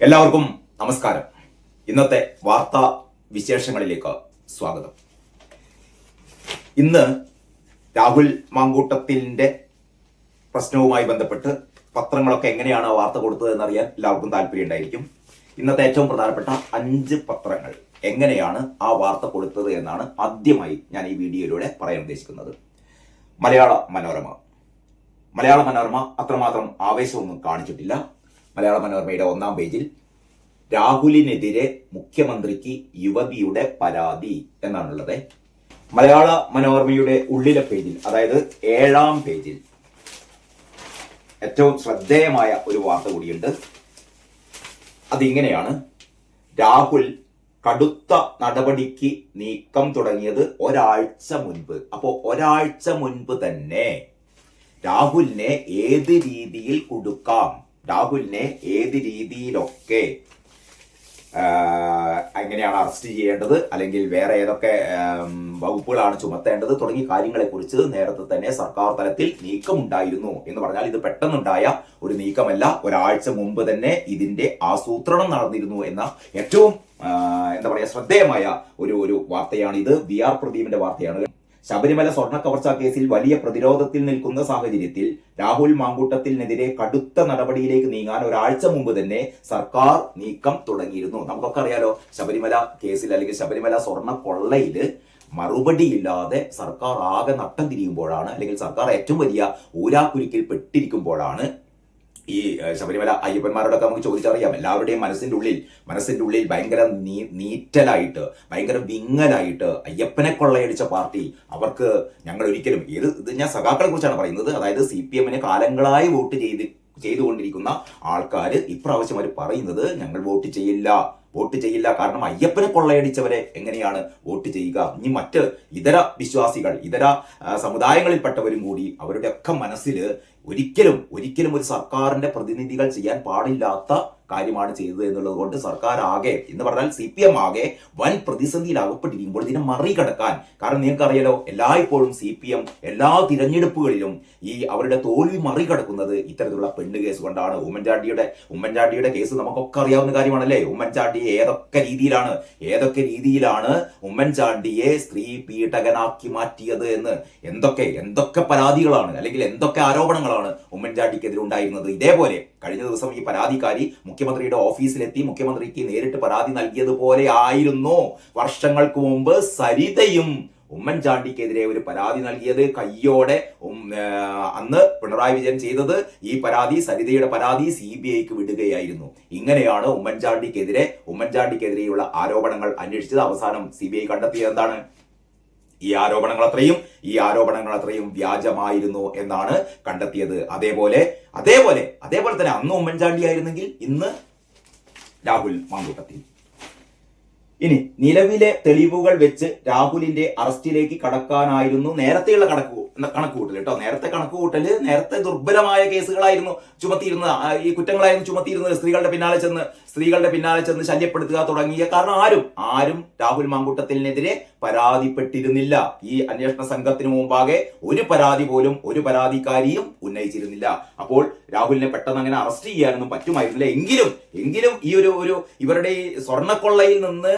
എല്ലാവർക്കും നമസ്കാരം. ഇന്നത്തെ വാർത്താ വിശേഷങ്ങളിലേക്ക് സ്വാഗതം. ഇന്ന് രാഹുൽ മാങ്കൂട്ടത്തിന്റെ പ്രശ്നവുമായി ബന്ധപ്പെട്ട് പത്രങ്ങളൊക്കെ എങ്ങനെയാണ് വാർത്ത കൊടുത്തത് എന്നറിയാൻ എല്ലാവർക്കും താല്പര്യം ഉണ്ടായിരിക്കും. ഇന്നത്തെ ഏറ്റവും പ്രധാനപ്പെട്ട 5 പത്രങ്ങൾ എങ്ങനെയാണ് ആ വാർത്ത കൊടുത്തത് എന്നാണ് ആദ്യമായി ഞാൻ ഈ വീഡിയോയിലൂടെ പറയാൻ ഉദ്ദേശിക്കുന്നത്. മലയാള മനോരമ അത്രമാത്രം ആവേശമൊന്നും കാണിച്ചിട്ടില്ല. മലയാള മനോരമയുടെ 1-ാം പേജിൽ രാഹുലിനെതിരെ മുഖ്യമന്ത്രിക്ക് യുവതിയുടെ പരാതി എന്നാണുള്ളത്. മലയാള മനോരമയുടെ ഉള്ളിലെ പേജിൽ, അതായത് 7-ാം പേജിൽ ഏറ്റവും ശ്രദ്ധേയമായ ഒരു വാർത്ത കൂടിയുണ്ട്. അതിങ്ങനെയാണ്: രാഹുൽ കടുത്ത നടപടിക്ക് നീക്കം തുടങ്ങിയത് ഒരാഴ്ച മുൻപ്. അപ്പോൾ ഒരാഴ്ച മുൻപ് തന്നെ രാഹുലിനെ ഏത് രീതിയിൽ കൊടുക്കാം, രാഹുലിനെ ഏത് രീതിയിലൊക്കെ എങ്ങനെയാണ് അറസ്റ്റ് ചെയ്യേണ്ടത്, അല്ലെങ്കിൽ വേറെ ഏതൊക്കെ വകുപ്പുകളാണ് ചുമത്തേണ്ടത് തുടങ്ങിയ കാര്യങ്ങളെക്കുറിച്ച് നേരത്തെ തന്നെ സർക്കാർ തലത്തിൽ നീക്കമുണ്ടായിരുന്നു. എന്ന് പറഞ്ഞാൽ ഇത് പെട്ടെന്നുണ്ടായ ഒരു നീക്കമല്ല, ഒരാഴ്ച മുമ്പ് തന്നെ ഇതിന്റെ ആസൂത്രണം നടന്നിരുന്നു എന്ന ഏറ്റവും ശ്രദ്ധേയമായ ഒരു വാർത്തയാണ് ഇത്. VR പ്രദീപിന്റെ വാർത്തയാണ്. ശബരിമല സ്വർണ്ണ കവർച്ചാ കേസിൽ വലിയ പ്രതിരോധത്തിൽ നിൽക്കുന്ന സാഹചര്യത്തിൽ രാഹുൽ മാങ്കൂട്ടത്തിനെതിരെ കടുത്ത നടപടിയിലേക്ക് നീങ്ങാൻ ഒരാഴ്ച മുമ്പ് തന്നെ സർക്കാർ നീക്കം തുടങ്ങിയിരുന്നു. നമുക്കൊക്കെ അറിയാലോ, ശബരിമല കേസിൽ അല്ലെങ്കിൽ ശബരിമല സ്വർണ്ണ കൊള്ളയില് മറുപടിയില്ലാതെ സർക്കാർ ആകെ നട്ടം തിരിയുമ്പോഴാണ്, അല്ലെങ്കിൽ സർക്കാർ ഏറ്റവും വലിയ ഊരാക്കുരുക്കിൽ പെട്ടിരിക്കുമ്പോഴാണ് ഈ ശബരിമല അയ്യപ്പന്മാരോടൊക്കെ നമുക്ക് ചോദിച്ചറിയാം. എല്ലാവരുടെയും മനസ്സിന്റെ ഉള്ളിൽ ഭയങ്കര നീറ്റലായിട്ട്, ഭയങ്കര വിങ്ങലായിട്ട് അയ്യപ്പനെ കൊള്ളയടിച്ച പാർട്ടി, അവർക്ക് ഞങ്ങൾ ഒരിക്കലും ഇത് ഞാൻ സഖാക്കളെ കുറിച്ചാണ് പറയുന്നത്. അതായത് CPM-ന് കാലങ്ങളായി വോട്ട് ചെയ്തുകൊണ്ടിരിക്കുന്ന ആൾക്കാർ ഇപ്രാവശ്യം അവർ പറയുന്നത് ഞങ്ങൾ വോട്ട് ചെയ്യില്ല. കാരണം അയ്യപ്പനെ കൊള്ളയടിച്ചവരെ എങ്ങനെയാണ് വോട്ട് ചെയ്യുക? ഇനി മറ്റ് ഇതര വിശ്വാസികൾ, ഇതര സമുദായങ്ങളിൽപ്പെട്ടവരും കൂടി അവരുടെ ഒക്കെ മനസ്സിൽ ഒരിക്കലും ഒരു സർക്കാരിന്റെ പ്രതിനിധികൾ ചെയ്യാൻ പാടില്ലാത്ത കാര്യമാണ് ചെയ്തത് എന്നുള്ളത് കൊണ്ട് സർക്കാർ ആകെ, എന്ന് പറഞ്ഞാൽ CPM ആകെ വൻ പ്രതിസന്ധിയിൽ അകപ്പെട്ടിരിക്കുമ്പോൾ ഇതിനെ മറികടക്കാൻ, കാരണം നിങ്ങൾക്കറിയാലോ, എല്ലായ്പ്പോഴും CPM എല്ലാ തിരഞ്ഞെടുപ്പുകളിലും ഈ അവരുടെ തോൽവി മറികടക്കുന്നത് ഇത്തരത്തിലുള്ള പെണ്ണ് കേസ് കൊണ്ടാണ്. ഉമ്മൻചാണ്ടിയുടെ കേസ് നമുക്കൊക്കെ അറിയാവുന്ന കാര്യമാണല്ലേ. ഉമ്മൻചാണ്ടി ഏതൊക്കെ രീതിയിലാണ് ഉമ്മൻചാണ്ടിയെ സ്ത്രീ പീഡകനാക്കി മാറ്റിയത് എന്ന് എന്തൊക്കെ പരാതികളാണ്, അല്ലെങ്കിൽ എന്തൊക്കെ ആരോപണങ്ങളാണ് ഉമ്മൻചാണ്ടിക്കെതിരെ ഉണ്ടായിരുന്നത്. ഇതേപോലെ കഴിഞ്ഞ ദിവസം ഈ പരാതിക്കാരി മുഖ്യമന്ത്രിയുടെ ഓഫീസിലെത്തി മുഖ്യമന്ത്രിക്ക് നേരിട്ട് പരാതി നൽകിയതുപോലെ ആയിരുന്നു വർഷങ്ങൾക്ക് മുമ്പ് സരിതയും ഉമ്മൻചാണ്ടിക്കെതിരെ ഒരു പരാതി നൽകിയത്. കയ്യോടെ അന്ന് പിണറായി വിജയൻ ചെയ്തത് ഈ സരിതയുടെ പരാതി CBIക്ക് വിടുകയായിരുന്നു. ഇങ്ങനെയാണ് ഉമ്മൻചാണ്ടിക്കെതിരെയുള്ള ആരോപണങ്ങൾ അന്വേഷിച്ചത്. അവസാനം CBI കണ്ടെത്തിയത് എന്താണ്? ഈ ആരോപണങ്ങൾ അത്രയും വ്യാജമായിരുന്നു എന്നാണ് കണ്ടെത്തിയത്. അതേപോലെ തന്നെ അന്ന് ഉമ്മൻചാണ്ടി ആയിരുന്നെങ്കിൽ ഇന്ന് രാഹുൽ മാങ്കൂട്ടത്തിൽ. ഇനി നിലവിലെ തെളിവുകൾ വെച്ച് രാഹുലിന്റെ അറസ്റ്റിലേക്ക് കടക്കാനായിരുന്നു നേരത്തെയുള്ള കണക്കുകൂട്ടൽ കേട്ടോ. നേരത്തെ ദുർബലമായ കേസുകളായിരുന്നു ചുമത്തിയിരുന്നത്, ഈ കുറ്റങ്ങളായിരുന്നു ചുമത്തിയിരുന്നത്. സ്ത്രീകളുടെ പിന്നാലെ ചെന്ന് ശല്യപ്പെടുത്തുക തുടങ്ങിയ, കാരണം ആരും രാഹുൽ മാങ്കൂട്ടത്തിനെതിരെ പരാതിപ്പെട്ടിരുന്നില്ല. ഈ അന്വേഷണ സംഘത്തിന് മുമ്പാകെ ഒരു പരാതി പോലും ഒരു പരാതിക്കാരിയും ഉന്നയിച്ചിരുന്നില്ല. അപ്പോൾ രാഹുലിനെ പെട്ടെന്ന് അങ്ങനെ അറസ്റ്റ് ചെയ്യാനൊന്നും പറ്റുമായിരുന്നില്ല. എങ്കിലും ഈ ഇവരുടെ ഈ സ്വർണ്ണക്കൊള്ളയിൽ നിന്ന്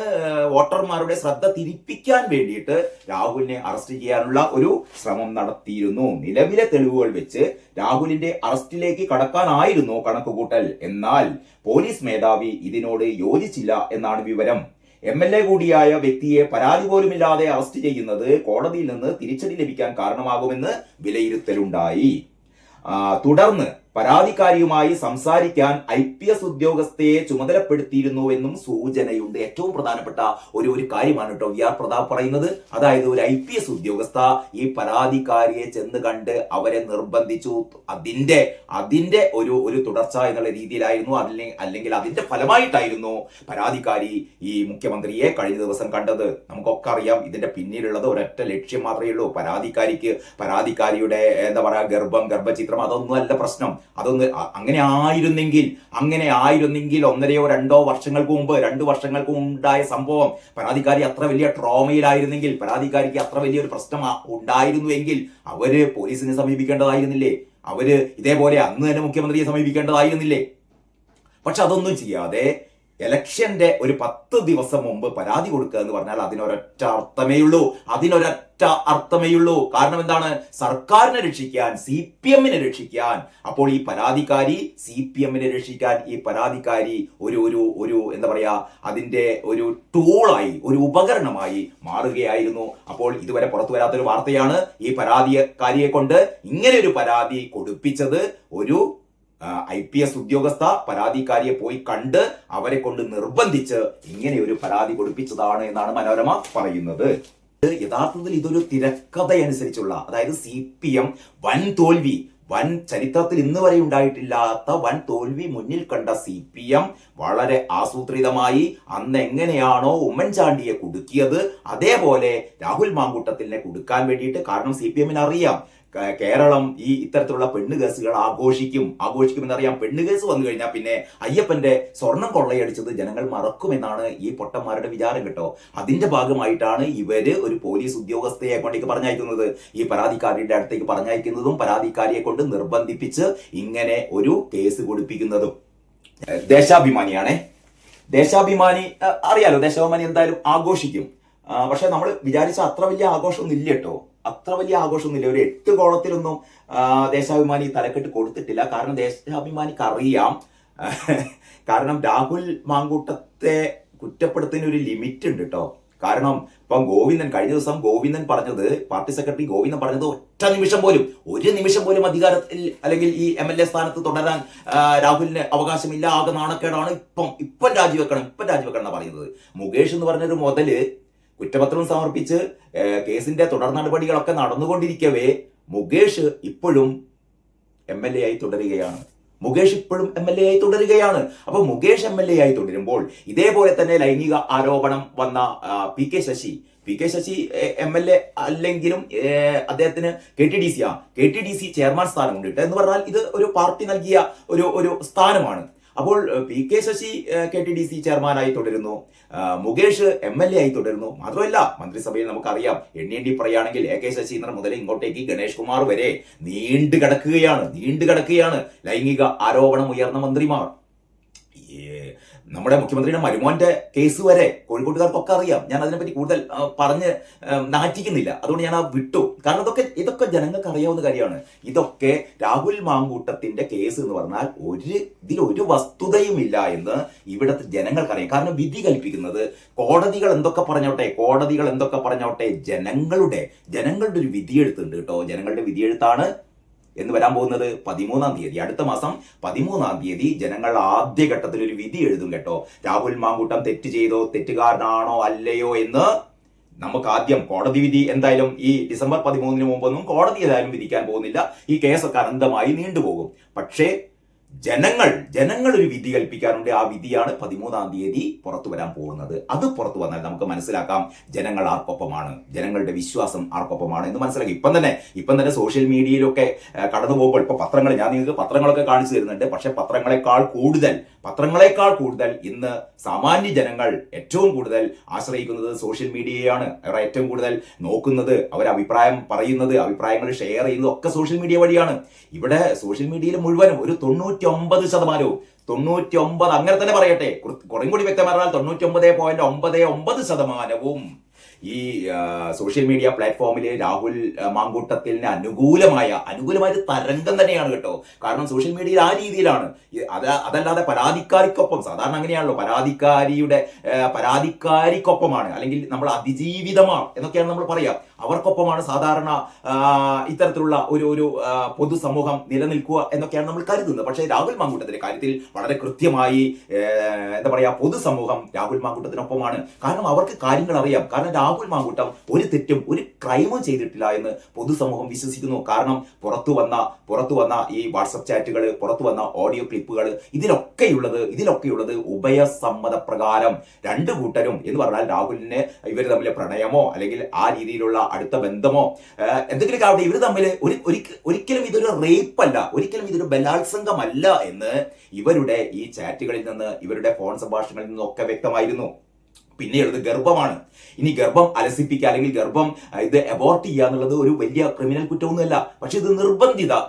വോട്ടർമാരുടെ ശ്രദ്ധ തിരിപ്പിക്കാൻ വേണ്ടിയിട്ട് രാഹുലിനെ അറസ്റ്റ് ചെയ്യാനുള്ള ഒരു ശ്രമം നടത്തിയിരുന്നു. നിലവിലെ തെളിവുകൾ വെച്ച് രാഹുലിന്റെ അറസ്റ്റിലേക്ക് കടക്കാനായിരുന്നു കണക്കുകൂട്ടൽ. എന്നാൽ പോലീസ് മേധാവി ഇതിനോട് യോജിച്ചില്ല എന്നാണ് വിവരം. MLA കൂടിയായ വ്യക്തിയെ പരാതി പോലുമില്ലാതെ അറസ്റ്റ് ചെയ്യുന്നത് കോടതിയിൽ നിന്ന് തിരിച്ചടി ലഭിക്കാൻ കാരണമാകുമെന്ന് വിലയിരുത്തലുണ്ടായി. തുടർന്ന് പരാതിക്കാരിയുമായി സംസാരിക്കാൻ IPS ഉദ്യോഗസ്ഥയെ ചുമതലപ്പെടുത്തിയിരുന്നുവെന്നും സൂചനയുണ്ട്. ഏറ്റവും പ്രധാനപ്പെട്ട ഒരു കാര്യമാണ് കേട്ടോ VR പ്രതാപ് പറയുന്നത്. അതായത് ഒരു IPS ഉദ്യോഗസ്ഥ ഈ പരാതിക്കാരിയെ ചെന്ന് കണ്ട് അവരെ നിർബന്ധിച്ചു. അതിന്റെ ഒരു തുടർച്ച എന്നുള്ള രീതിയിലായിരുന്നു, അല്ലെങ്കിൽ അതിന്റെ ഫലമായിട്ടായിരുന്നു പരാതിക്കാരി ഈ മുഖ്യമന്ത്രിയെ കഴിഞ്ഞ ദിവസം കണ്ടത്. നമുക്കൊക്കെ അറിയാം ഇതിന്റെ പിന്നിലുള്ളത് ഒരൊറ്റ ലക്ഷ്യം മാത്രമേ ഉള്ളൂ. പരാതിക്കാരിയുടെ ഗർഭചിത്രം അതൊന്നും അല്ല പ്രശ്നം. അങ്ങനെ ആയിരുന്നെങ്കിൽ 1-2 വർഷങ്ങൾക്ക് മുമ്പ് 2 വർഷങ്ങൾക്ക് ഉണ്ടായ സംഭവം പരാതിക്കാരി അത്ര വലിയ ട്രോമയിലായിരുന്നെങ്കിൽ, പരാതിക്കാരിക്ക് അത്ര വലിയൊരു പ്രശ്നം ഉണ്ടായിരുന്നുവെങ്കിൽ അവര് പോലീസിനെ സമീപിക്കേണ്ടതായിരുന്നില്ലേ? അവര് ഇതേപോലെ അന്ന് തന്നെ മുഖ്യമന്ത്രിയെ സമീപിക്കേണ്ടതായിരുന്നില്ലേ? പക്ഷെ അതൊന്നും ചെയ്യാതെ ഇലക്ഷന്റെ ഒരു 10 ദിവസം മുമ്പ് പരാതി കൊടുക്കുക എന്ന് പറഞ്ഞാൽ അതിനൊരൊറ്റ അർത്ഥമേ ഉള്ളൂ. കാരണം എന്താണ്? സർക്കാരിനെ രക്ഷിക്കാൻ, CPM-നെ രക്ഷിക്കാൻ. അപ്പോൾ ഈ പരാതിക്കാരി CPM-നെ രക്ഷിക്കാൻ ഈ പരാതിക്കാരി ഒരു എന്താ പറയാ, അതിന്റെ ഒരു ടൂളായി, ഒരു ഉപകരണമായി മാറുകയായിരുന്നു. അപ്പോൾ ഇതുവരെ പുറത്തു വരാത്തൊരു വാർത്തയാണ്, ഈ പരാതിക്കാരിയെ കൊണ്ട് ഇങ്ങനെ ഒരു പരാതി കൊടുപ്പിച്ചത് ഒരു IPS ഉദ്യോഗസ്ഥ പരാതിക്കാരിയെ പോയി കണ്ട് അവരെ കൊണ്ട് നിർബന്ധിച്ച് ഇങ്ങനെ ഒരു പരാതി കൊടുപ്പിച്ചതാണ് എന്നാണ് മനോരമ പറയുന്നത്. യഥാർത്ഥത്തിൽ ഇതൊരു തിരക്കഥയനുസരിച്ചുള്ള, അതായത് CPM വൻ ചരിത്രത്തിൽ ഇന്ന് വരെ ഉണ്ടായിട്ടില്ലാത്ത വൻ തോൽവി മുന്നിൽ കണ്ട CPM വളരെ ആസൂത്രിതമായി അന്ന് എങ്ങനെയാണോ ഉമ്മൻചാണ്ടിയെ കുടുക്കിയത് അതേപോലെ രാഹുൽ മാങ്കൂട്ടത്തിനെ കുടുക്കാൻ വേണ്ടിയിട്ട്, കാരണം CPM-ന് അറിയാം കേരളം ഈ ഇത്തരത്തിലുള്ള പെണ്ണ് കേസുകൾ ആഘോഷിക്കുമെന്നറിയാം. പെണ്ണ് കേസ് വന്നു കഴിഞ്ഞാൽ പിന്നെ അയ്യപ്പന്റെ സ്വർണം കൊള്ളയടിച്ചത് ജനങ്ങൾ മറക്കുമെന്നാണ് ഈ പൊട്ടന്മാരുടെ വിചാരം കേട്ടോ. അതിന്റെ ഭാഗമായിട്ടാണ് ഇവര് ഒരു പോലീസ് ഉദ്യോഗസ്ഥയെ കൊണ്ടേക്ക് പറഞ്ഞയക്കുന്നത്, ഈ പരാതിക്കാരിയുടെ അടുത്തേക്ക് പറഞ്ഞയക്കുന്നതും പരാതിക്കാരിയെ കൊണ്ട് നിർബന്ധിപ്പിച്ച് ഇങ്ങനെ ഒരു കേസ് കൊടുപ്പിക്കുന്നതും. ദേശാഭിമാനിയാണേ, ദേശാഭിമാനി അറിയാലോ, ദേശാഭിമാനി എന്തായാലും ആഘോഷിക്കും. പക്ഷെ നമ്മൾ വിചാരിച്ച അത്ര വലിയ ആഘോഷമൊന്നും ഇല്ല കേട്ടോ, ഒരു 8 കോളത്തിലൊന്നും ദേശാഭിമാനി തലക്കെട്ട് കൊടുത്തിട്ടില്ല. കാരണം ദേശാഭിമാനിക്ക് അറിയാം, കാരണം രാഹുൽ മാങ്കൂട്ടത്തെ കുറ്റപ്പെടുത്തുന്ന ഒരു ലിമിറ്റ് ഉണ്ട് കേട്ടോ. കാരണം ഇപ്പം കഴിഞ്ഞ ദിവസം ഗോവിന്ദൻ പറഞ്ഞത്, പാർട്ടി സെക്രട്ടറി ഗോവിന്ദൻ പറഞ്ഞത്, ഒരു നിമിഷം പോലും അധികാരത്തിൽ അല്ലെങ്കിൽ ഈ MLA സ്ഥാനത്ത് തുടരാൻ രാഹുലിന് അവകാശമില്ല, ആകെ നാണക്കേടാണ്, ഇപ്പം രാജിവെക്കണം എന്നാണ് പറയുന്നത്. മുകേഷ് എന്ന് പറഞ്ഞൊരു മുതല് കുറ്റപത്രം സമർപ്പിച്ച് കേസിന്റെ തുടർ നടപടികളൊക്കെ നടന്നുകൊണ്ടിരിക്കവേ മുകേഷ് ഇപ്പോഴും MLA ആയി തുടരുകയാണ്. അപ്പൊ മുകേഷ് MLA ആയി തുടരുമ്പോൾ ഇതേപോലെ തന്നെ ലൈംഗിക ആരോപണം വന്ന PK ശശി MLA അല്ലെങ്കിലും അദ്ദേഹത്തിന് KTDC ചെയർമാൻ സ്ഥാനം കൊണ്ടിട്ട് എന്ന് പറഞ്ഞാൽ ഇത് ഒരു പാർട്ടി നൽകിയ ഒരു സ്ഥാനമാണ്. അപ്പോൾ PK ശശി KTDC ചെയർമാനായി തുടരുന്നു, മുകേഷ് MLA ആയി തുടരുന്നു. മാത്രമല്ല മന്ത്രിസഭയിൽ നമുക്കറിയാം, എണ്ണി പറയുകയാണെങ്കിൽ AK ശശീന്ദ്രൻ മുതൽ ഇങ്ങോട്ടേക്ക് ഗണേഷ് കുമാർ വരെ നീണ്ടു കിടക്കുകയാണ് ലൈംഗിക ആരോപണം ഉയർന്ന മന്ത്രിമാർ. നമ്മുടെ മുഖ്യമന്ത്രിയുടെ മരുമോന്റെ കേസ് വരെ കോഴിക്കോട്ടുകാർക്കൊക്കെ അറിയാം. ഞാൻ അതിനെപ്പറ്റി കൂടുതൽ പറഞ്ഞ് നാറ്റിക്കുന്നില്ല, അതുകൊണ്ട് ഞാൻ വിട്ടു. കാരണം ഇതൊക്കെ ജനങ്ങൾക്ക് അറിയാവുന്ന കാര്യമാണ്. ഇതൊക്കെ രാഹുൽ മാങ്കൂട്ടത്തിന്റെ കേസ് എന്ന് പറഞ്ഞാൽ ഇതിലൊരു വസ്തുതയുമില്ല എന്ന് ഇവിടുത്തെ ജനങ്ങൾക്കറിയാം. കാരണം വിധി കൽപ്പിക്കുന്നത് കോടതികൾ എന്തൊക്കെ പറഞ്ഞോട്ടെ ജനങ്ങളുടെ ഒരു വിധിയെഴുത്തുണ്ട് കേട്ടോ. ജനങ്ങളുടെ വിധിയെഴുത്താണ് എന്ന് വരാൻ പോകുന്നത് 13-ാം തീയതി, അടുത്ത മാസം 13-ാം തീയതി ജനങ്ങൾ ആദ്യഘട്ടത്തിൽ ഒരു വിധി എഴുതും കേട്ടോ. രാഹുൽ മാങ്കൂട്ടം തെറ്റുകാരനാണോ അല്ലയോ എന്ന് നമുക്ക് ആദ്യം കോടതി വിധി എന്തായാലും ഈ ഡിസംബർ 13-ന് മുമ്പൊന്നും കോടതി ഏതായാലും വിധിക്കാൻ പോകുന്നില്ല. ഈ കേസൊക്കെ അനന്തമായി നീണ്ടുപോകും. പക്ഷേ ജനങ്ങൾ ഒരു വിധി കൽപ്പിക്കാറുണ്ട്. ആ വിധിയാണ് 13-ാം തീയതി പുറത്തു വരാൻ പോകുന്നത്. അത് പുറത്തു വന്നാൽ നമുക്ക് മനസ്സിലാക്കാം ജനങ്ങൾ ആർക്കൊപ്പമാണ്, ജനങ്ങളുടെ വിശ്വാസം ആർക്കൊപ്പമാണ് എന്ന് മനസ്സിലാക്കി. ഇപ്പം തന്നെ സോഷ്യൽ മീഡിയയിലൊക്കെ കടന്നു പോകുമ്പോൾ ഇപ്പൊ പത്രങ്ങൾ, ഞാൻ നിങ്ങൾക്ക് പത്രങ്ങളൊക്കെ കാണിച്ചു തരുന്നുണ്ട്. പക്ഷെ പത്രങ്ങളെക്കാൾ കൂടുതൽ ഇന്ന് സാമാന്യ ജനങ്ങൾ ഏറ്റവും കൂടുതൽ ആശ്രയിക്കുന്നത് സോഷ്യൽ മീഡിയയാണ്. അവർ ഏറ്റവും കൂടുതൽ നോക്കുന്നത്, അവർ അഭിപ്രായം പറയുന്നത്, അഭിപ്രായങ്ങൾ ഷെയർ ചെയ്യുന്നത് ഒക്കെ സോഷ്യൽ മീഡിയ വഴിയാണ്. ഇവിടെ സോഷ്യൽ മീഡിയയിൽ മുഴുവനും ഒരു 99%, അങ്ങനെ തന്നെ പറയട്ടെ, കുറേ കൂടി വ്യക്തമായി പറഞ്ഞാൽ 99.99% ഈ സോഷ്യൽ മീഡിയ പ്ലാറ്റ്ഫോമിൽ രാഹുൽ മാങ്കൂട്ടത്തിന് അനുകൂലമായ തരംഗം തന്നെയാണ് കേട്ടോ. കാരണം സോഷ്യൽ മീഡിയയിൽ ആ രീതിയിലാണ്. അതല്ലാതെ പരാതിക്കാരിക്കൊപ്പം, സാധാരണ അങ്ങനെയാണല്ലോ, പരാതിക്കാരിക്കൊപ്പമാണ്, അല്ലെങ്കിൽ നമ്മൾ അതിജീവിതമാണ് എന്നൊക്കെയാണ് നമ്മൾ പറയാം, അവർക്കൊപ്പമാണ് സാധാരണ ഇത്തരത്തിലുള്ള ഒരു പൊതുസമൂഹം നിലനിൽക്കുക എന്നൊക്കെയാണ് നമ്മൾ കരുതുന്നത്. പക്ഷേ രാഹുൽ മാങ്കൂട്ടത്തിന്റെ കാര്യത്തിൽ വളരെ കൃത്യമായി പൊതുസമൂഹം രാഹുൽ മാങ്കൂട്ടത്തിനൊപ്പമാണ്. കാരണം അവർക്ക് കാര്യങ്ങൾ അറിയാം. കാരണം രാഹുൽ മാങ്കൂട്ടം ഒരു തെറ്റും ഒരു ക്രൈമും ചെയ്തിട്ടില്ല എന്ന് പൊതുസമൂഹം വിശ്വസിക്കുന്നു. കാരണം പുറത്തു വന്ന ഈ വാട്സപ്പ് ചാറ്റുകൾ, പുറത്തു വന്ന ഓഡിയോ ക്ലിപ്പുകൾ, ഇതിലൊക്കെയുള്ളത് ഉഭയസമ്മതപ്രകാരം രണ്ടു കൂട്ടരും എന്ന് പറഞ്ഞാൽ രാഹുലിന് ഇവർ തമ്മിൽ പ്രണയമോ അല്ലെങ്കിൽ ആ രീതിയിലുള്ള അടുത്ത ബന്ധമോ എന്തെങ്കിലും ആവട്ടെ, ഇവർ തമ്മിൽ ഒരിക്കലും ഇതൊരു റേപ്പല്ല, ഒരിക്കലും ഇതൊരു ബലാത്സംഗമല്ല എന്ന് ഇവരുടെ ഈ ചാറ്റുകളിൽ നിന്ന്, ഇവരുടെ ഫോൺ സംഭാഷണങ്ങളിൽ നിന്നൊക്കെ വ്യക്തമായിരുന്നു. പിന്നെയുള്ളത് ഗർഭമാണ്. ഇനി ഗർഭം അലസിപ്പിക്കുക അല്ലെങ്കിൽ ഗർഭം ഇത് അബോർട്ട് ചെയ്യുക എന്നുള്ളത് ഒരു വലിയ ക്രിമിനൽ കുറ്റമൊന്നുമല്ല. പക്ഷെ ഇത്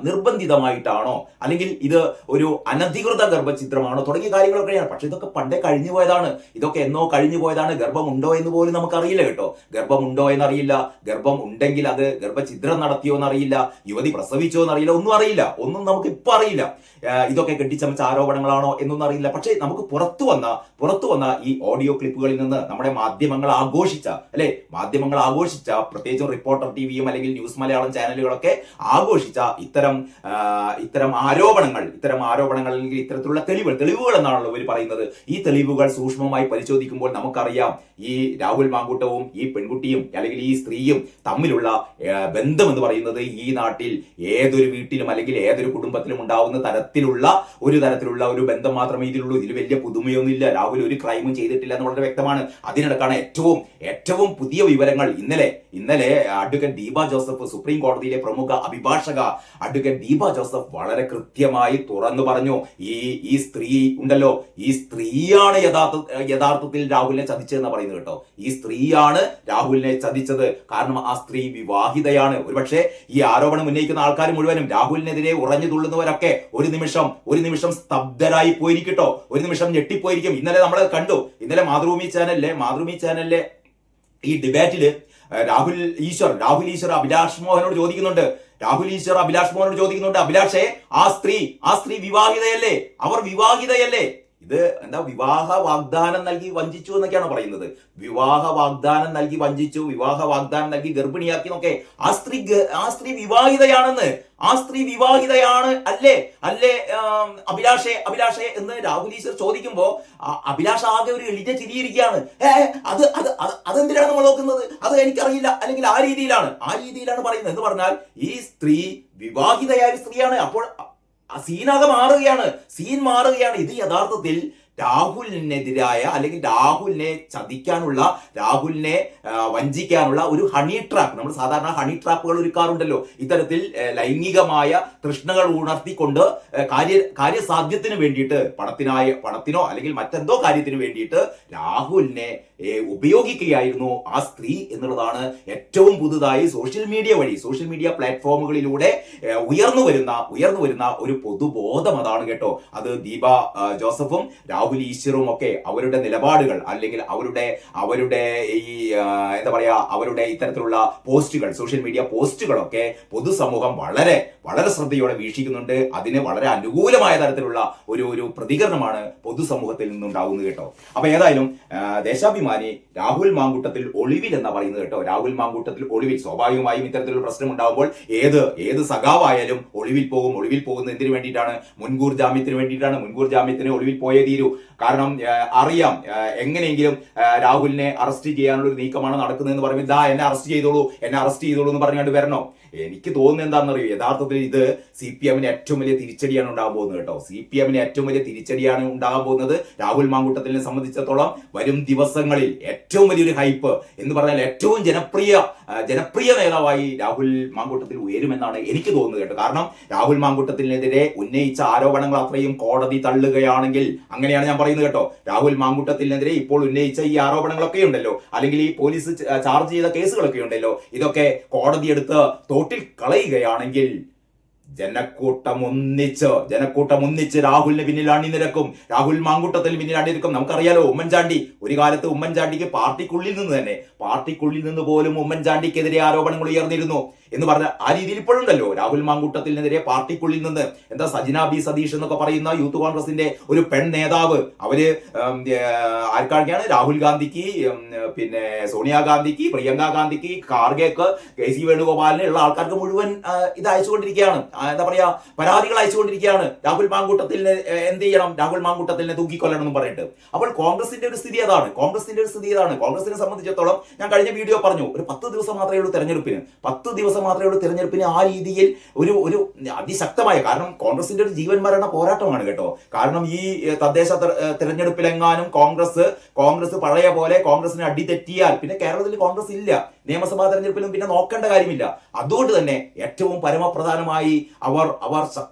നിർബന്ധിതമായിട്ടാണോ അല്ലെങ്കിൽ ഇത് ഒരു അനധികൃത ഗർഭചിത്രമാണോ തുടങ്ങിയ കാര്യങ്ങളൊക്കെയാണ്. പക്ഷെ ഇതൊക്കെ പണ്ടേ കഴിഞ്ഞു പോയതാണ്. ഇതൊക്കെ എന്നോ കഴിഞ്ഞു പോയതാണ്. ഗർഭം ഉണ്ടോ എന്ന് പോലും നമുക്കറിയില്ല കേട്ടോ. ഗർഭം ഉണ്ടോ എന്നറിയില്ല. ഗർഭം ഉണ്ടെങ്കിൽ അത് ഗർഭഛിദ്രം നടത്തിയോ എന്നറിയില്ല. യുവതി പ്രസവിച്ചോ എന്നറിയില്ല. ഒന്നും അറിയില്ല. ഒന്നും നമുക്ക് ഇപ്പൊ അറിയില്ല. ഇതൊക്കെ കെട്ടിച്ചമച്ച ആരോപണങ്ങളാണോ എന്നൊന്നും അറിയില്ല. പക്ഷേ നമുക്ക് പുറത്തു വന്ന ഈ ഓഡിയോ ക്ലിപ്പുകളിൽ നിന്ന് നമ്മുടെ മാധ്യമങ്ങൾ ആഘോഷിച്ച പ്രത്യേകിച്ചും റിപ്പോർട്ടർ ടിവിയും അല്ലെങ്കിൽ ന്യൂസ് മലയാളം ചാനലുകളൊക്കെ ആഘോഷിച്ച ഇത്തരം ആരോപണങ്ങൾ അല്ലെങ്കിൽ ഇത്തരത്തിലുള്ള തെളിവുകൾ എന്നാണല്ലോ ഇവർ പറയുന്നത്. ഈ തെളിവുകൾ സൂക്ഷ്മമായി പരിശോധിക്കുമ്പോൾ നമുക്കറിയാം ഈ രാഹുൽ മാങ്കൂട്ടവും ഈ പെൺകുട്ടിയും അല്ലെങ്കിൽ ഈ സ്ത്രീയും തമ്മിലുള്ള ബന്ധം എന്ന് പറയുന്നത് ഈ നാട്ടിൽ ഏതൊരു വീട്ടിലും അല്ലെങ്കിൽ ഏതൊരു കുടുംബത്തിലും ഉണ്ടാവുന്ന തരത്തിലുള്ള ഒരു ബന്ധം മാത്രമേ ഇതിലുള്ളൂ. ഇതിൽ വലിയ പുതുമയൊന്നുമില്ല. രാഹുൽ ഒരു ക്രൈമും ചെയ്തിട്ടില്ല എന്ന് വളരെ വ്യക്തമാണ്. അതിനിടക്കാണ് ഏറ്റവും പുതിയ വിവരങ്ങൾ ഇന്നലെ അഡ്വക്കേറ്റ് ദീപ ജോസഫ്, സുപ്രീം കോടതിയിലെ പ്രമുഖ അഭിഭാഷക അഡ്വക്കേറ്റ് ദീപ ജോസഫ് വളരെ കൃത്യമായി തുറന്നു പറഞ്ഞു. ഈ സ്ത്രീ ഉണ്ടല്ലോ, ഈ സ്ത്രീയാണ് യഥാർത്ഥത്തിൽ രാഹുലിനെ ചതിച്ചതെന്ന് പറയുന്നത് കേട്ടോ. ഈ സ്ത്രീയാണ് രാഹുലിനെ ചതിച്ചത്. കാരണം ആ സ്ത്രീ വിവാഹിതയാണ്. ഒരുപക്ഷെ ഈ ആരോപണം ഉന്നയിക്കുന്ന ആൾക്കാർ മുഴുവനും രാഹുലിനെതിരെ ഉറഞ്ഞു തുള്ളുന്നവരൊക്കെ ഒരു നിമിഷം സ്തബ്ധരായി പോയിരിക്കട്ടോ, ഒരു നിമിഷം ഞെട്ടിപ്പോയിരിക്കും. ഇന്നലെ നമ്മൾ കണ്ടു. ഇന്നലെ മാതൃഭൂമി ചാനലിലെ ഈ ഡിബേറ്റില് രാഹുൽ ഈശ്വർ അഭിലാഷ് മോഹനോട് ചോദിക്കുന്നുണ്ട്. അഭിലാഷേ, ആ സ്ത്രീ വിവാഹിതയല്ലേ? അവർ വിവാഹിതയല്ലേ? ഇത് എന്താ വിവാഹ വാഗ്ദാനം നൽകി വഞ്ചിച്ചു എന്നൊക്കെയാണ് പറയുന്നത്. വിവാഹ വാഗ്ദാനം നൽകി വഞ്ചിച്ചു, വിവാഹ വാഗ്ദാനം നൽകി ഗർഭിണിയാക്കി എന്നൊക്കെ. ആ സ്ത്രീ വിവാഹിതയാണെന്ന്, ആ സ്ത്രീ വിവാഹിതയാണ് അല്ലേ അഭിലാഷേ എന്ന് രാഹുൽ ഈശ്വർ ചോദിക്കുമ്പോ അഭിലാഷ് ആകെ ഒരു എളിഞ്ഞ ചിരിയിരിക്കുകയാണ്. അതെന്തിനാണ് നമ്മൾ നോക്കുന്നത്? അത് എനിക്കറിയില്ല, അല്ലെങ്കിൽ ആ രീതിയിലാണ് പറയുന്നത്. എന്ന് പറഞ്ഞാൽ ഈ സ്ത്രീ വിവാഹിതയായ സ്ത്രീയാണ്. അപ്പോൾ സീൻ മാറുകയാണ്. ഇത് യഥാർത്ഥത്തിൽ രാഹുലിനെതിരായ അല്ലെങ്കിൽ രാഹുലിനെ ചതിക്കാനുള്ള, രാഹുലിനെ വഞ്ചിക്കാനുള്ള ഒരു ഹണി ട്രാപ്പ്. നമ്മൾ സാധാരണ ഹണി ട്രാപ്പുകൾ ഒരുക്കാറുണ്ടല്ലോ. ഇത്തരത്തിൽ ലൈംഗികമായ തൃഷ്ണകൾ ഉണർത്തിക്കൊണ്ട് കാര്യസാധ്യത്തിന് വേണ്ടിയിട്ട്, പണത്തിനോ അല്ലെങ്കിൽ മറ്റെന്തോ കാര്യത്തിന് വേണ്ടിയിട്ട് രാഹുലിനെ ഉപയോഗിക്കുകയായിരുന്നു ആ സ്ത്രീ എന്നുള്ളതാണ് ഏറ്റവും പുതുതായി സോഷ്യൽ മീഡിയ പ്ലാറ്റ്ഫോമുകളിലൂടെ ഉയർന്നു വരുന്ന ഒരു പൊതുബോധം അതാണ് കേട്ടോ. അത് ദീപ ജോസഫും രാഹുൽ ഈശ്വറും ഒക്കെ അവരുടെ നിലപാടുകൾ അല്ലെങ്കിൽ അവരുടെ ഈ എന്താ പറയാ അവരുടെ ഇത്തരത്തിലുള്ള പോസ്റ്റുകൾ, സോഷ്യൽ മീഡിയ പോസ്റ്റുകളൊക്കെ പൊതുസമൂഹം വളരെ ശ്രദ്ധയോടെ വീക്ഷിക്കുന്നുണ്ട്. അതിന് വളരെ അനുകൂലമായ തരത്തിലുള്ള ഒരു പ്രതികരണമാണ് പൊതുസമൂഹത്തിൽ നിന്നുണ്ടാകുന്നത് കേട്ടോ. അപ്പൊ ഏതായാലും ദേശാഭിമാനി രാഹുൽ മാങ്കൂട്ടത്തിൽ ഒളിവിൽ എന്നാ പറയുന്നത് കേട്ടോ. രാഹുൽ മാങ്കൂട്ടത്തിൽ ഒളിവിൽ. സ്വാഭാവികമായും ഇത്തരത്തിലുള്ള പ്രശ്നം ഉണ്ടാകുമ്പോൾ ഏത് സഖാവായാലും ഒളിവിൽ പോകുന്നത് എന്തിനു വേണ്ടിയിട്ടാണ്? മുൻകൂർ ജാമ്യത്തിന് ഒളിവിൽ പോയേ തീരൂ. കാരണം അറിയാം എങ്ങനെയെങ്കിലും രാഹുലിനെ അറസ്റ്റ് ചെയ്യാനുള്ള ഒരു നീക്കമാണ് നടക്കുന്നതെന്ന് പറയുമ്പോൾ എന്നെ അറസ്റ്റ് ചെയ്തോളൂ എന്ന് പറഞ്ഞുകൊണ്ട് വരണോ? എനിക്ക് തോന്നുന്നത് എന്താണെന്നറിയോ, യഥാർത്ഥത്തിൽ ഇത് CPM-ന് ഏറ്റവും വലിയ തിരിച്ചടിയാണ് ഉണ്ടാകാൻ പോകുന്നത് കേട്ടോ. CPM-ന് ഏറ്റവും വലിയ തിരിച്ചടിയാണ് ഉണ്ടാകാൻ പോകുന്നത്. രാഹുൽ മാങ്കൂട്ടത്തിനെ സംബന്ധിച്ചിടത്തോളം വരും ദിവസങ്ങളിൽ ഏറ്റവും വലിയൊരു ഹൈപ്പ് എന്ന് പറഞ്ഞാൽ ഏറ്റവും ജനപ്രിയ നേതാവായി രാഹുൽ മാങ്കൂട്ടത്തിൽ ഉയരുമെന്നാണ് എനിക്ക് തോന്നുന്നത് കേട്ടോ. കാരണം രാഹുൽ മാങ്കൂട്ടത്തിനെതിരെ ഉന്നയിച്ച ആരോപണങ്ങൾ അത്രയും കോടതി തള്ളുകയാണെങ്കിൽ, അങ്ങനെയാണ് ഞാൻ പറയുന്നത് കേട്ടോ. രാഹുൽ മാങ്കൂട്ടത്തിനെതിരെ ഇപ്പോൾ ഉന്നയിച്ച ഈ ആരോപണങ്ങളൊക്കെ ഉണ്ടല്ലോ, അല്ലെങ്കിൽ ഈ പോലീസ് ചാർജ് ചെയ്ത കേസുകളൊക്കെ ഉണ്ടല്ലോ, ഇതൊക്കെ കോടതി എടുത്ത് തോട്ടിൽ കളയുകയാണെങ്കിൽ ജനക്കൂട്ടം ഒന്നിച്ച് രാഹുലിന് പിന്നിൽ അണിനിരക്കും. രാഹുൽ മാങ്കൂട്ടത്തിന് പിന്നിൽ അണിനിരക്കും. നമുക്കറിയാലോ, ഒരു കാലത്ത് ഉമ്മൻചാണ്ടിക്ക് പാർട്ടിക്കുള്ളിൽ നിന്ന് പോലും ഉമ്മൻചാണ്ടിക്കെതിരെ ആരോപണങ്ങൾ ഉയർന്നിരുന്നു എന്ന് പറഞ്ഞ ആ രീതിയിൽ ഇപ്പോഴുണ്ടല്ലോ. രാഹുൽ മാങ്കൂട്ടത്തിനെതിരെ പാർട്ടിക്കുള്ളിൽ നിന്ന് സജിന ബി സതീഷ് എന്നൊക്കെ പറയുന്ന യൂത്ത് കോൺഗ്രസിന്റെ ഒരു പെൺ നേതാവ്, അവര് ആർക്കാണ്? രാഹുൽ ഗാന്ധിക്ക്, പിന്നെ സോണിയാഗാന്ധിക്ക്, പ്രിയങ്ക ഗാന്ധിക്ക്, ഖാർഗെക്ക്, KC വേണുഗോപാലിന് ഉള്ള ആൾക്കാർക്ക് മുഴുവൻ ഇത് അയച്ചുകൊണ്ടിരിക്കുകയാണ്. എന്താ പറയാ, പരാതികൾ അയച്ചുകൊണ്ടിരിക്കുകയാണ്. രാഹുൽ മാങ്കൂട്ടത്തിനെ എന്ത് ചെയ്യണം, രാഹുൽ മാങ്കൂട്ടത്തിനെ തൂക്കിക്കൊല്ലണം എന്ന് പറഞ്ഞിട്ട്. അപ്പോൾ കോൺഗ്രസിന്റെ ഒരു സ്ഥിതി അതാണ്. കോൺഗ്രസിനെ സംബന്ധിച്ചിടത്തോളം ഞാൻ കഴിഞ്ഞ വീഡിയോ പറഞ്ഞു, ഒരു 10 ദിവസം മാത്രമേ ഉള്ളൂ തെരഞ്ഞെടുപ്പിന്. ആ രീതിയിൽ ഒരു അതിശക്തമായ, കാരണം കോൺഗ്രസിന്റെ ഒരു ജീവൻ മരണ പോരാട്ടമാണ് കേട്ടോ. കാരണം ഈ തദ്ദേശ തെരഞ്ഞെടുപ്പിലെങ്ങാനും കോൺഗ്രസ് പഴയ പോലെ കോൺഗ്രസിന് അടി തെറ്റിയാൽ പിന്നെ കേരളത്തിൽ കോൺഗ്രസ് ഇല്ല. നിയമസഭാ തെരഞ്ഞെടുപ്പിലും പിന്നെ നോക്കേണ്ട കാര്യമില്ല. അതുകൊണ്ട് തന്നെ ഏറ്റവും പരമപ്രധാനമായി അവർ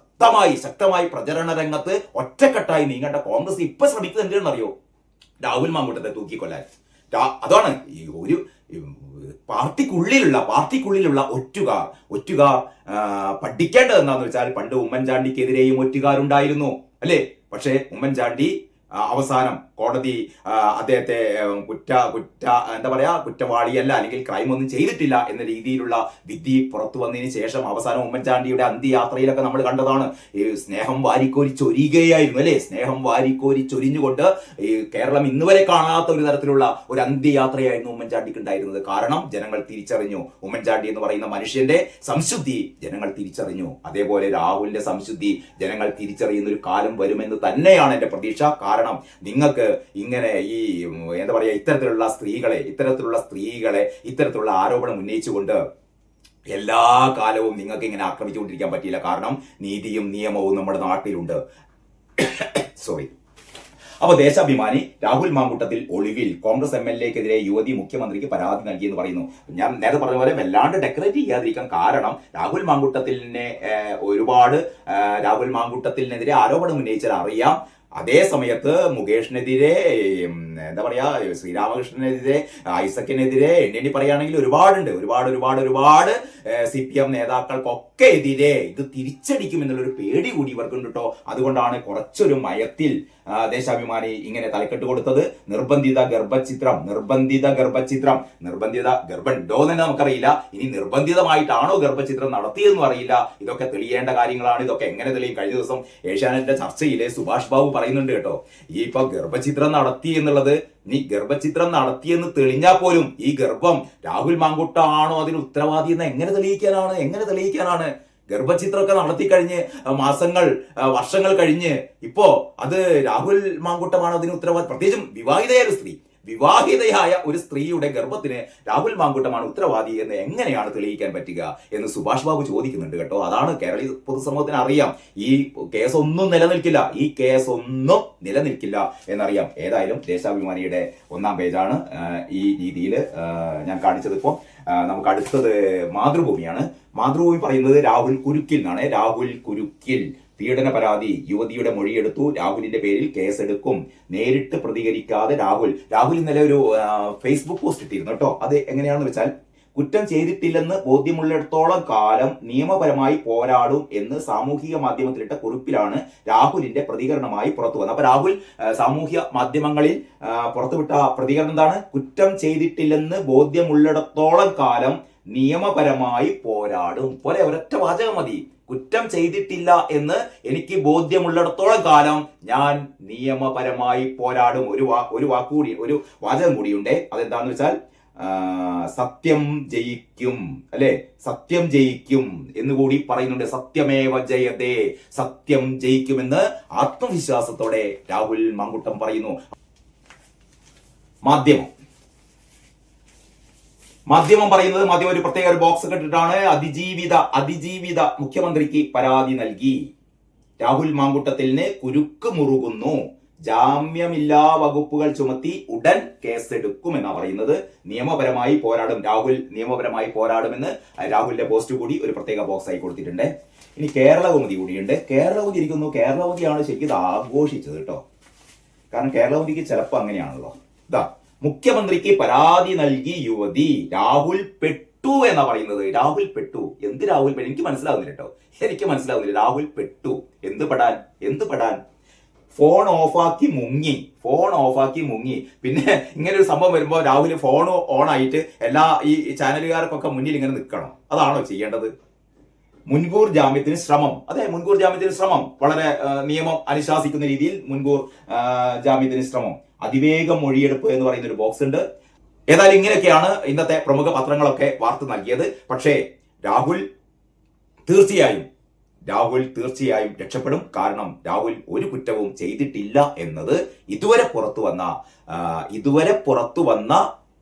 ശക്തമായി പ്രചരണ രംഗത്ത് ഒറ്റക്കെട്ടായി നീങ്ങേണ്ട കോൺഗ്രസ് ഇപ്പൊ ശ്രമിക്കുന്നത് എന്തിനാണെന്നറിയോ? രാഹുൽ മാങ്കൂട്ടത്തെ തൂക്കിക്കൊല്ലാൻ. അതാണ് ഈ ഒരു പാർട്ടിക്കുള്ളിലുള്ള ഒറ്റുകാർ പഠിക്കേണ്ടത് എന്താണെന്ന് വെച്ചാൽ, പണ്ട് ഉമ്മൻചാണ്ടിക്കെതിരെയും ഒറ്റുകാരുണ്ടായിരുന്നു അല്ലേ? പക്ഷേ ഉമ്മൻചാണ്ടി അവസാനം കോടതി അദ്ദേഹത്തെ കുറ്റവാളിയല്ല, അല്ലെങ്കിൽ ക്രൈം ഒന്നും ചെയ്തിട്ടില്ല എന്ന രീതിയിലുള്ള വിധി പുറത്തു വന്നതിന് ശേഷം അവസാനം ഉമ്മൻചാണ്ടിയുടെ അന്ത്യയാത്രയിലൊക്കെ നമ്മൾ കണ്ടതാണ്. ഈ സ്നേഹം വാരിക്കോരി ചൊരിയുകയായിരുന്നു അല്ലേ? സ്നേഹം വാരിക്കോരി ചൊരിഞ്ഞുകൊണ്ട് ഈ കേരളം ഇന്നുവരെ കാണാത്ത ഒരു തരത്തിലുള്ള ഒരു അന്ത്യയാത്രയായിരുന്നു ഉമ്മൻചാണ്ടിക്ക് ഉണ്ടായിരുന്നത്. കാരണം ജനങ്ങൾ തിരിച്ചറിഞ്ഞു, ഉമ്മൻചാണ്ടി എന്ന് പറയുന്ന മനുഷ്യന്റെ സംശുദ്ധി ജനങ്ങൾ തിരിച്ചറിഞ്ഞു. അതേപോലെ രാഹുലിന്റെ സംശുദ്ധി ജനങ്ങൾ തിരിച്ചറിയുന്ന ഒരു കാലം വരുമെന്ന് തന്നെയാണ് എന്റെ പ്രതീക്ഷ. കാരണം നിങ്ങൾക്ക് ഇങ്ങനെ ഈ ഇത്തരത്തിലുള്ള സ്ത്രീകളെ ഇത്തരത്തിലുള്ള ആരോപണം ഉന്നയിച്ചുകൊണ്ട് എല്ലാ കാലവും നിങ്ങൾക്ക് ഇങ്ങനെ ആക്രമിച്ചുകൊണ്ടിരിക്കാൻ പറ്റില്ല. കാരണം നീതിയും നിയമവും നമ്മുടെ നാട്ടിലുണ്ട്. സോറി. അപ്പോൾ ദേശാഭിമാനി രാഹുൽ മാങ്കൂട്ടത്തിൽ ഒളിവിൽ കോൺഗ്രസ് MLA-ക്കെതിരെ യുവതി മുഖ്യമന്ത്രിക്ക് പരാതി നൽകിയെന്ന് പറയുന്നു. ഞാൻ നേരത്തെ പറഞ്ഞ പോലെ വല്ലാണ്ട് ഡെക്കറേറ്റ് ചെയ്യാതിരിക്കാൻ കാരണം രാഹുൽ മാങ്കൂട്ടത്തിനെതിരെ ആരോപണം ഉന്നയിച്ചാൽ അറിയാം. അതേ സമയത്ത് മുകേഷിനെതിരെ ശ്രീരാമകൃഷ്ണനെതിരെ ഐസക്കിനെതിരെ എണ്ണി പറയുകയാണെങ്കിൽ ഒരുപാട് CPM നേതാക്കൾക്കൊക്കെ എതിരെ ഇത് തിരിച്ചടിക്കും എന്നുള്ളൊരു പേടി കൂടി ഇവർക്കുണ്ട് കേട്ടോ. അതുകൊണ്ടാണ് കുറച്ചൊരു മയത്തിൽ ദേശാഭിമാനി ഇങ്ങനെ തലക്കെട്ട് കൊടുത്തത്. നിർബന്ധിത ഗർഭചിത്രം ഗർഭമുണ്ടോ എന്ന് നമുക്കറിയില്ല. ഇനി നിർബന്ധിതമായിട്ടാണോ ഗർഭചിത്രം നടത്തിയതെന്നും അറിയില്ല. ഇതൊക്കെ തെളിയേണ്ട കാര്യങ്ങളാണ്. ഇതൊക്കെ എങ്ങനെ തെളിയും? കഴിഞ്ഞ ദിവസം ഏഷ്യാനെറ്റിന്റെ ചർച്ചയിലെ സുഭാഷ് ബാബു പറയുന്നുണ്ട് കേട്ടോ, ഈ ഗർഭചിത്രം നടത്തി എന്നുള്ളത്, നീ ഗർഭചിത്രം നടത്തിയെന്ന് തെളിഞ്ഞാൽ പോലും ഈ ഗർഭം രാഹുൽ മാങ്കൂട്ടമാണോ അതിന് ഉത്തരവാദി എന്ന് എങ്ങനെ തെളിയിക്കാനാണ്? ഗർഭചിത്രമൊക്കെ നടത്തിക്കഴിഞ്ഞ് വർഷങ്ങൾ കഴിഞ്ഞ് ഇപ്പോ അത് രാഹുൽ മാങ്കൂട്ടമാണോ അതിന് ഉത്തരവാദി? പ്രത്യേകിച്ചും വിവാഹിതയായ ഒരു സ്ത്രീയുടെ ഗർഭത്തിന് രാഹുൽ മാങ്കൂട്ടമാണ് ഉത്തരവാദി എന്ന് എങ്ങനെയാണ് തെളിയിക്കാൻ പറ്റുക എന്ന് സുഭാഷ് ബാബു ചോദിക്കുന്നുണ്ട് കേട്ടോ. അതാണ് കേരളീയ പൊതുസമൂഹത്തിന് അറിയാം. ഈ കേസൊന്നും നിലനിൽക്കില്ല എന്നറിയാം. ഏതായാലും ദേശാഭിമാനിയുടെ 1-ാം പേജാണ് ഈ രീതിയിൽ ഞാൻ കാണിച്ചത്. ഇപ്പോൾ നമുക്ക് അടുത്തത് മാതൃഭൂമിയാണ്. മാതൃഭൂമി പറയുന്നത് രാഹുൽ കുരുക്കിൽ പീഡന പരാതി, യുവതിയുടെ മൊഴിയെടുത്തു, രാഹുലിന്റെ പേരിൽ കേസെടുക്കും, നേരിട്ട് പ്രതികരിക്കാതെ രാഹുൽ ഇന്നലെ ഒരു ഫേസ്ബുക്ക് പോസ്റ്റ് ഇട്ടിരുന്നു കേട്ടോ. അത് എങ്ങനെയാണെന്ന് വെച്ചാൽ, കുറ്റം ചെയ്തിട്ടില്ലെന്ന് ബോധ്യമുള്ളിടത്തോളം കാലം നിയമപരമായി പോരാടും എന്ന് സാമൂഹിക മാധ്യമത്തിലിട്ട കുറിപ്പിലാണ് രാഹുലിന്റെ പ്രതികരണമായി പുറത്തു വന്നത്. അപ്പൊ രാഹുൽ സാമൂഹ്യ മാധ്യമങ്ങളിൽ പുറത്തുവിട്ട പ്രതികരണം എന്താണ്? കുറ്റം ചെയ്തിട്ടില്ലെന്ന് ബോധ്യമുള്ളിടത്തോളം കാലം നിയമപരമായി പോരാടും. പോലെ ഒരൊറ്റ വാചകം മതി. കുറ്റം ചെയ്തിട്ടില്ല എന്ന് എനിക്ക് ബോധ്യമുള്ളിടത്തോളം കാലം ഞാൻ നിയമപരമായി പോരാടും. ഒരു വാചകം കൂടിയുണ്ട്. അതെന്താന്ന് വെച്ചാൽ സത്യം ജയിക്കും അല്ലെ, സത്യം ജയിക്കും എന്നുകൂടി പറയുന്നുണ്ട്. സത്യമേവ ജയതേ, സത്യം ജയിക്കുമെന്ന് ആത്മവിശ്വാസത്തോടെ രാഹുൽ മാങ്കൂട്ടം പറയുന്നു. മാധ്യമം പറയുന്നത്, മാധ്യമം ഒരു പ്രത്യേക ബോക്സ് കെട്ടിട്ടാണ്, അതിജീവിത മുഖ്യമന്ത്രിക്ക് പരാതി നൽകി, രാഹുൽ മാങ്കൂട്ടത്തിന് കുരുക്ക് മുറുകുന്നു, ജാമ്യമില്ലാ വകുപ്പുകൾ ചുമത്തി ഉടൻ കേസെടുക്കുമെന്നാണ് പറയുന്നത്. നിയമപരമായി പോരാടും, രാഹുൽ നിയമപരമായി പോരാടുമെന്ന് രാഹുലിന്റെ പോസ്റ്റ് കൂടി ഒരു പ്രത്യേക ബോക്സ് ആയി കൊടുത്തിട്ടുണ്ട്. ഇനി കേരളകൗമുദി കൂടിയുണ്ട്. കേരളകൗമുദി ഇരിക്കുന്നു. കേരളകൗമുദിയാണ് ശരിക്കും ഇത് ആഘോഷിച്ചത് കേട്ടോ. കാരണം കേരളകൗമുദിക്ക് ചിലപ്പോൾ അങ്ങനെയാണല്ലോ. മുഖ്യമന്ത്രിക്ക് പരാതി നൽകി യുവതി, രാഹുൽ പെട്ടു എന്നാ പറയുന്നത്. രാഹുൽ പെട്ടു. എന്ത് രാഹുൽ പെട്ടു? എനിക്ക് മനസ്സിലാവുന്നില്ല കേട്ടോ. രാഹുൽ പെട്ടു. എന്ത് പെടാൻ? ഫോൺ ഓഫാക്കി മുങ്ങി. പിന്നെ ഇങ്ങനെ ഒരു സംഭവം വരുമ്പോൾ രാഹുൽ ഫോൺ ഓൺ ആയിട്ട് എല്ലാ ഈ ചാനലുകാർക്കൊക്കെ മുന്നിൽ ഇങ്ങനെ നിൽക്കണം. അതാണോ ചെയ്യേണ്ടത്? മുൻകൂർ ജാമ്യത്തിന് ശ്രമം. വളരെ നിയമം അനുശാസിക്കുന്ന രീതിയിൽ മുൻകൂർ ജാമ്യത്തിന് ശ്രമം. അതിവേഗം മൊഴിയെടുപ്പ് എന്ന് പറയുന്ന ഒരു ബോക്സ് ഉണ്ട്. ഏതായാലും ഇങ്ങനെയൊക്കെയാണ് ഇന്നത്തെ പ്രമുഖ പത്രങ്ങളൊക്കെ വാർത്ത നൽകിയത്. പക്ഷേ രാഹുൽ തീർച്ചയായും രക്ഷപ്പെടും. കാരണം രാഹുൽ ഒരു കുറ്റവും ചെയ്തിട്ടില്ല എന്നത് ഇതുവരെ പുറത്തു വന്ന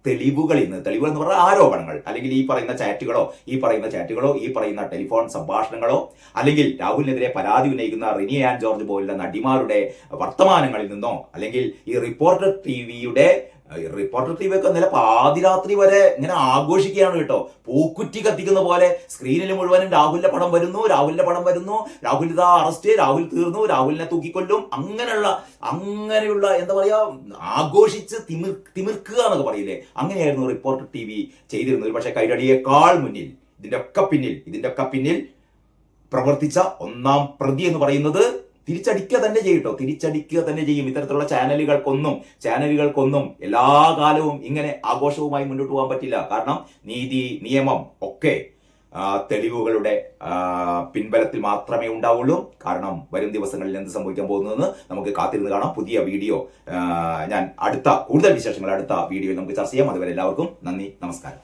തെളിവുകൾ എന്ന് പറഞ്ഞാൽ ആരോപണങ്ങൾ, അല്ലെങ്കിൽ ഈ പറയുന്ന ചാറ്റുകളോ ഈ പറയുന്ന ടെലിഫോൺ സംഭാഷണങ്ങളോ, അല്ലെങ്കിൽ രാഹുലിനെതിരെ പരാതി ഉന്നയിക്കുന്ന റിനി ആൻ ജോർജ് പോലുള്ള നടിമാരുടെ വർത്തമാനങ്ങളിൽ നിന്നോ, അല്ലെങ്കിൽ ഈ റിപ്പോർട്ടർ TVയുടെ റിപ്പോർട്ടർ ടി വി ഒക്കെ ഇന്നലെ പാതിരാത്രി വരെ ഇങ്ങനെ ആഘോഷിക്കുകയാണ് കേട്ടോ. പൂക്കുറ്റി കത്തിക്കുന്ന പോലെ സ്ക്രീനിൽ മുഴുവനും രാഹുലിന്റെ പടം വരുന്നു, രാഹുൽ ഇതാ അറസ്റ്റ്, രാഹുൽ തീർന്നു, രാഹുലിനെ തൂക്കിക്കൊല്ലും, അങ്ങനെയുള്ള എന്താ പറയാ, ആഘോഷിച്ച് തിമിർക്കുക എന്നൊക്കെ പറയില്ലേ, അങ്ങനെയായിരുന്നു റിപ്പോർട്ടർ ടി വി ചെയ്തിരുന്നത്. പക്ഷെ കൈരളിയേക്കാൾ മുന്നിൽ ഇതിന്റെ ഒക്കെ പിന്നിൽ പ്രവർത്തിച്ച ഒന്നാം പ്രതി എന്ന് പറയുന്നത് തിരിച്ചടിക്കുക തന്നെ ചെയ്യും. ഇത്തരത്തിലുള്ള ചാനലുകൾക്കൊന്നും എല്ലാ കാലവും ഇങ്ങനെ ആഘോഷവുമായി മുന്നോട്ട് പോകാൻ പറ്റില്ല. കാരണം നീതി, നിയമം ഒക്കെ തെളിവുകളുടെ പിൻബലത്തിൽ മാത്രമേ ഉണ്ടാവുള്ളൂ. കാരണം വരും ദിവസങ്ങളിൽ എന്ത് സംഭവിക്കാൻ പോകുന്നതെന്ന് നമുക്ക് കാത്തിരുന്ന് കാണാം. പുതിയ വീഡിയോ ഞാൻ കൂടുതൽ വിശേഷങ്ങൾ അടുത്ത വീഡിയോയിൽ നമുക്ക് ചർച്ച ചെയ്യാം. അതുവരെ എല്ലാവർക്കും നന്ദി, നമസ്കാരം.